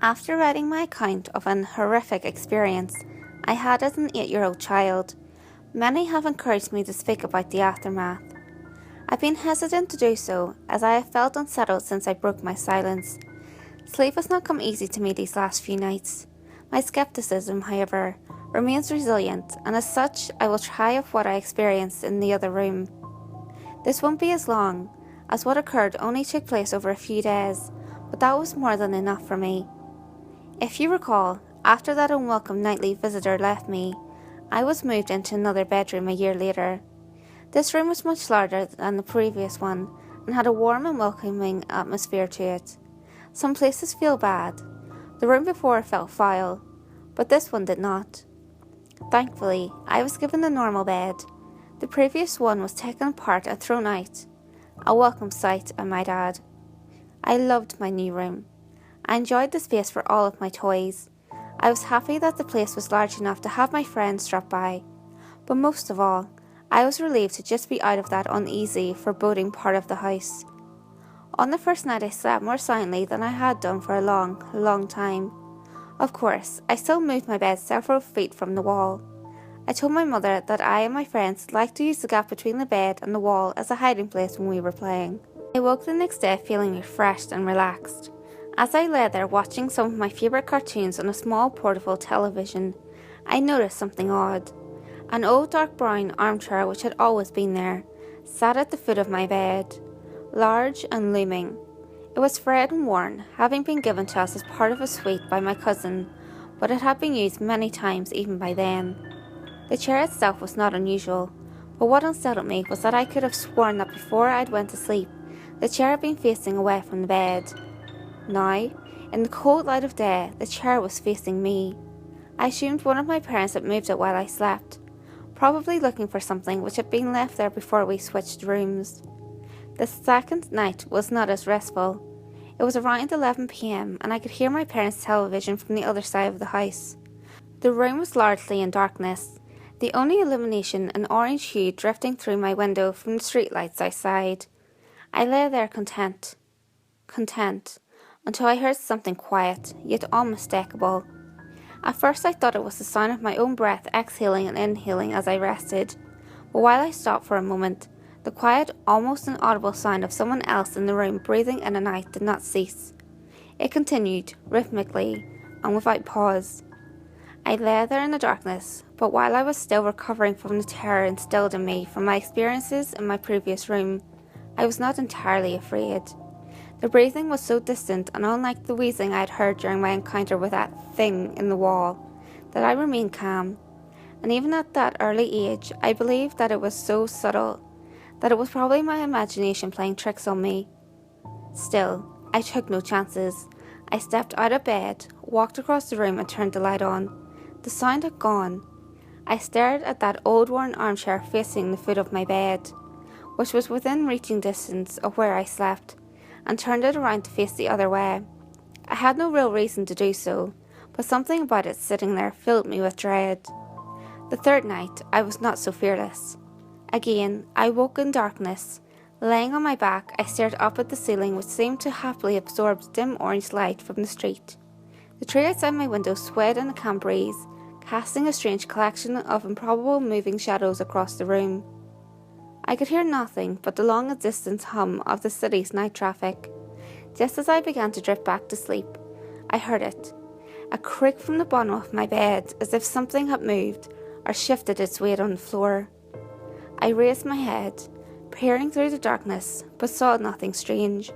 After writing my account of an horrific experience I had as an 8-year-old child, many have encouraged me to speak about the aftermath. I've been hesitant to do so as I have felt unsettled since I broke my silence. Sleep has not come easy to me these last few nights. My skepticism, however, remains resilient, and as such I will try of what I experienced in the other room. This won't be as long, as what occurred only took place over a few days, but that was more than enough for me. If you recall, after that unwelcome nightly visitor left me, I was moved into another bedroom a year later. This room was much larger than the previous one and had a warm and welcoming atmosphere to it. Some places feel bad. The room before felt foul, but this one did not. Thankfully, I was given the normal bed. The previous one was taken apart and thrown out. A welcome sight, I might add. I loved my new room. I enjoyed the space for all of my toys. I was happy that the place was large enough to have my friends drop by. But most of all, I was relieved to just be out of that uneasy, foreboding part of the house. On the first night I slept more soundly than I had done for a long time. Of course, I still moved my bed several feet from the wall. I told my mother that I and my friends liked to use the gap between the bed and the wall as a hiding place when we were playing. I woke the next day feeling refreshed and relaxed. As I lay there watching some of my favourite cartoons on a small portable television, I noticed something odd. An old dark brown armchair which had always been there, sat at the foot of my bed, large and looming. It was frayed and worn, having been given to us as part of a suite by my cousin, but it had been used many times even by then. The chair itself was not unusual, but what unsettled me was that I could have sworn that before I'd went to sleep, the chair had been facing away from the bed. Now, in the cold light of day, the chair was facing me. I assumed one of my parents had moved it while I slept, probably looking for something which had been left there before we switched rooms. The second night was not as restful. It was around 11 p.m. and I could hear my parents' television from the other side of the house. The room was largely in darkness, the only illumination an orange hue drifting through my window from the streetlights outside. I lay there content, until I heard something quiet, yet unmistakable. At first I thought it was the sound of my own breath exhaling and inhaling as I rested, but while I stopped for a moment, the quiet, almost inaudible sound of someone else in the room breathing in and out did not cease. It continued, rhythmically, and without pause. I lay there in the darkness, but while I was still recovering from the terror instilled in me from my experiences in my previous room, I was not entirely afraid. The breathing was so distant and unlike the wheezing I had heard during my encounter with that thing in the wall, that I remained calm. And even at that early age, I believed that it was so subtle, that it was probably my imagination playing tricks on me. Still, I took no chances. I stepped out of bed, walked across the room and turned the light on. The sound had gone. I stared at that old worn armchair facing the foot of my bed, which was within reaching distance of where I slept, and turned it around to face the other way. I had no real reason to do so, but something about it sitting there filled me with dread. The third night, I was not so fearless. Again, I woke in darkness. Laying on my back, I stared up at the ceiling which seemed to happily absorb dim orange light from the street. The tree outside my window swayed in a calm breeze, casting a strange collection of improbable moving shadows across the room. I could hear nothing but the long and distant hum of the city's night traffic. Just as I began to drift back to sleep, I heard it. A creak from the bottom of my bed, as if something had moved or shifted its weight on the floor. I raised my head, peering through the darkness, but saw nothing strange.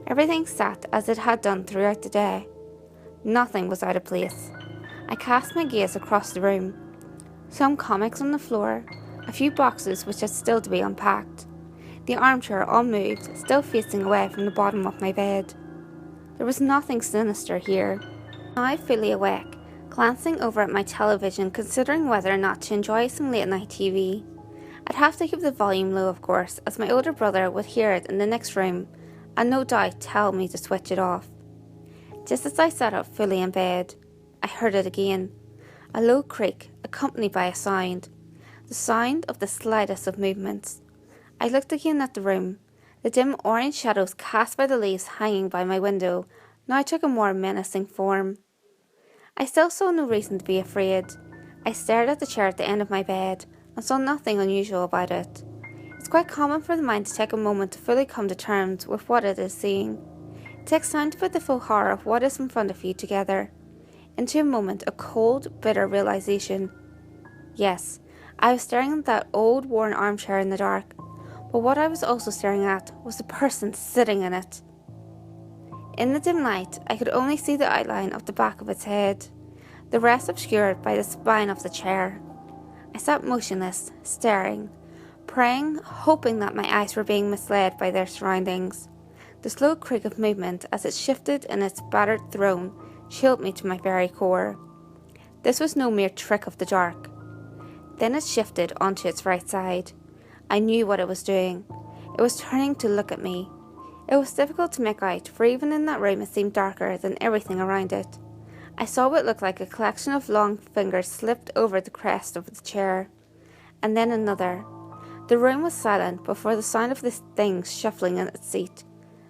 Everything sat as it had done throughout the day. Nothing was out of place. I cast my gaze across the room. Some comics on the floor, a few boxes which had still to be unpacked. The armchair unmoved, still facing away from the bottom of my bed. There was nothing sinister here. Now fully awake, glancing over at my television, considering whether or not to enjoy some late night TV. I'd have to keep the volume low, of course, as my older brother would hear it in the next room, and no doubt tell me to switch it off. Just as I sat up fully in bed, I heard it again. A low creak, accompanied by a sound. The sound of the slightest of movements. I looked again at the room. The dim orange shadows cast by the leaves hanging by my window now took a more menacing form. I still saw no reason to be afraid. I stared at the chair at the end of my bed and saw nothing unusual about it. It's quite common for the mind to take a moment to fully come to terms with what it is seeing. It takes time to put the full horror of what is in front of you together into a moment of cold, bitter realization. Yes, I was staring at that old, worn armchair in the dark, but what I was also staring at was the person sitting in it. In the dim light, I could only see the outline of the back of its head, the rest obscured by the spine of the chair. I sat motionless, staring, praying, hoping that my eyes were being misled by their surroundings. The slow creak of movement as it shifted in its battered throne chilled me to my very core. This was no mere trick of the dark. Then it shifted onto its right side. I knew what it was doing. It was turning to look at me. It was difficult to make out, for even in that room it seemed darker than everything around it. I saw what looked like a collection of long fingers slipped over the crest of the chair, and then another. The room was silent before the sound of this thing shuffling in its seat,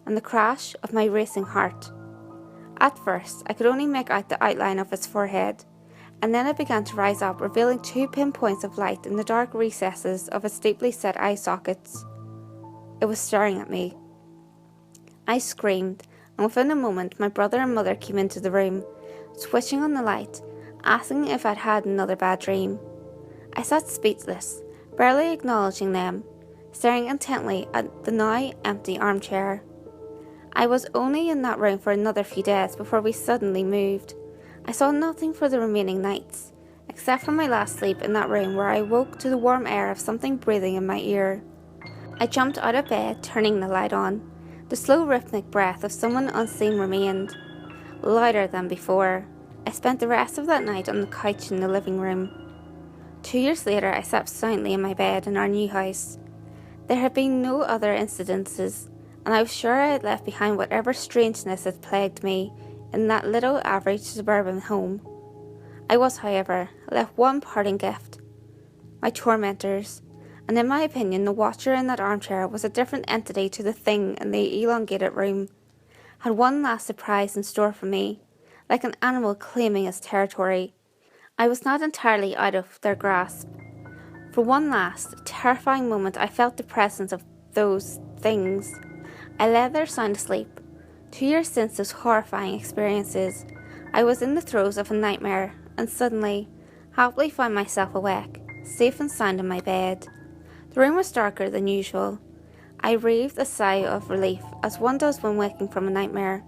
and the crash of my racing heart. At first, I could only make out the outline of its forehead, and then it began to rise up, revealing 2 pinpoints of light in the dark recesses of its deeply set eye sockets. It was staring at me. I screamed, and within a moment my brother and mother came into the room, switching on the light, asking if I'd had another bad dream. I sat speechless, barely acknowledging them, staring intently at the now empty armchair. I was only in that room for another few days before we suddenly moved. I saw nothing for the remaining nights, except for my last sleep in that room where I woke to the warm air of something breathing in my ear. I jumped out of bed, turning the light on. The slow rhythmic breath of someone unseen remained, louder than before. I spent the rest of that night on the couch in the living room. 2 years later, I slept soundly in my bed in our new house. There had been no other incidences, and I was sure I had left behind whatever strangeness had plagued me in that little average suburban home. I was, however, left one parting gift: my tormentors. And in my opinion, the watcher in that armchair was a different entity to the thing in the elongated room, had one last surprise in store for me, like an animal claiming its territory. I was not entirely out of their grasp. For one last, terrifying moment I felt the presence of those things. I lay there sound asleep. 2 years since those horrifying experiences, I was in the throes of a nightmare, and suddenly, happily found myself awake, safe and sound in my bed. The room was darker than usual. I breathed a sigh of relief, as one does when waking from a nightmare.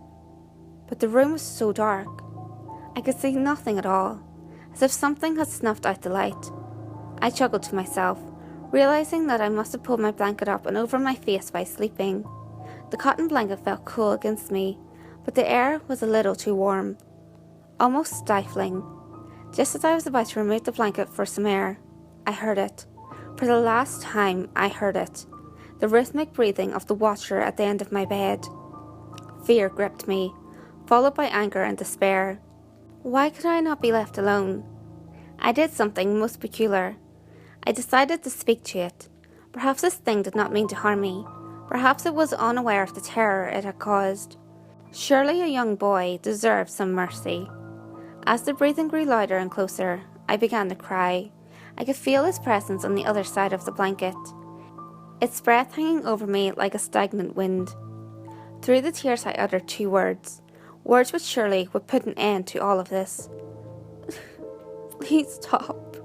But the room was so dark. I could see nothing at all, as if something had snuffed out the light. I chuckled to myself, realizing that I must have pulled my blanket up and over my face by sleeping. The cotton blanket felt cool against me, but the air was a little too warm, almost stifling. Just as I was about to remove the blanket for some air, I heard it. For the last time, I heard it. The rhythmic breathing of the watcher at the end of my bed. Fear gripped me, followed by anger and despair. Why could I not be left alone? I did something most peculiar. I decided to speak to it. Perhaps this thing did not mean to harm me. Perhaps it was unaware of the terror it had caused. Surely a young boy deserved some mercy. As the breathing grew louder and closer, I began to cry. I could feel its presence on the other side of the blanket, its breath hanging over me like a stagnant wind. Through the tears I uttered 2 words, words which surely would put an end to all of this. Please stop.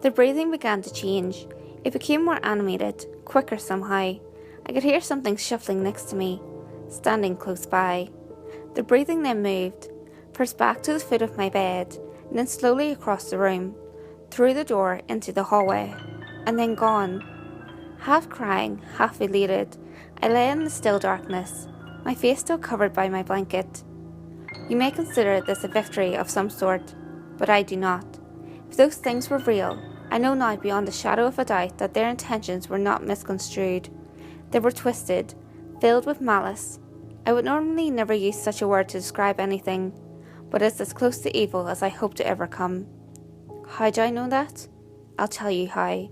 The breathing began to change. It became more animated, quicker somehow. I could hear something shuffling next to me, standing close by. The breathing then moved, first back to the foot of my bed, and then slowly across the room, through the door into the hallway, and then gone. Half crying, half elated, I lay in the still darkness, my face still covered by my blanket. You may consider this a victory of some sort, but I do not. If those things were real, I know now beyond a shadow of a doubt that their intentions were not misconstrued. They were twisted, filled with malice. I would normally never use such a word to describe anything, but it's as close to evil as I hope to ever come. How do I know that? I'll tell you how.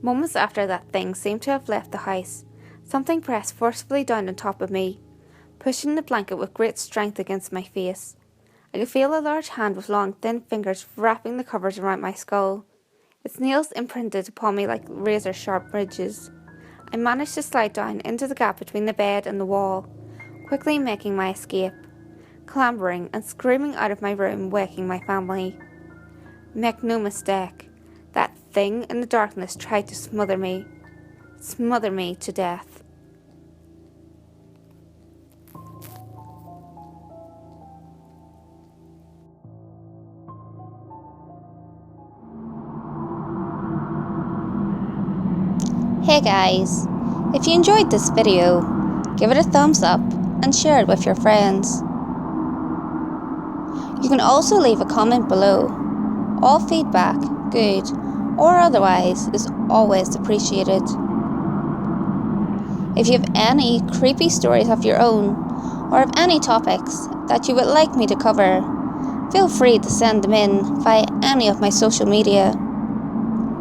Moments after that thing seemed to have left the house, something pressed forcefully down on top of me. pushing the blanket with great strength against my face. I could feel a large hand with long, thin fingers wrapping the covers around my skull, its nails imprinted upon me like razor-sharp ridges. I managed to slide down into the gap between the bed and the wall, quickly making my escape, clambering and screaming out of my room, waking my family. Make no mistake, that thing in the darkness tried to smother me to death. Hey guys, if you enjoyed this video, give it a thumbs up and share it with your friends. You can also leave a comment below. All feedback, good or otherwise, is always appreciated. If you have any creepy stories of your own, or have any topics that you would like me to cover, feel free to send them in via any of my social media.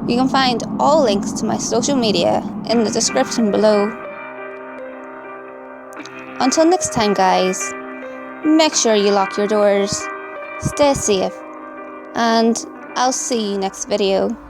You can find all links to my social media in the description below. Until next time guys, make sure you lock your doors, stay safe, and I'll see you next video.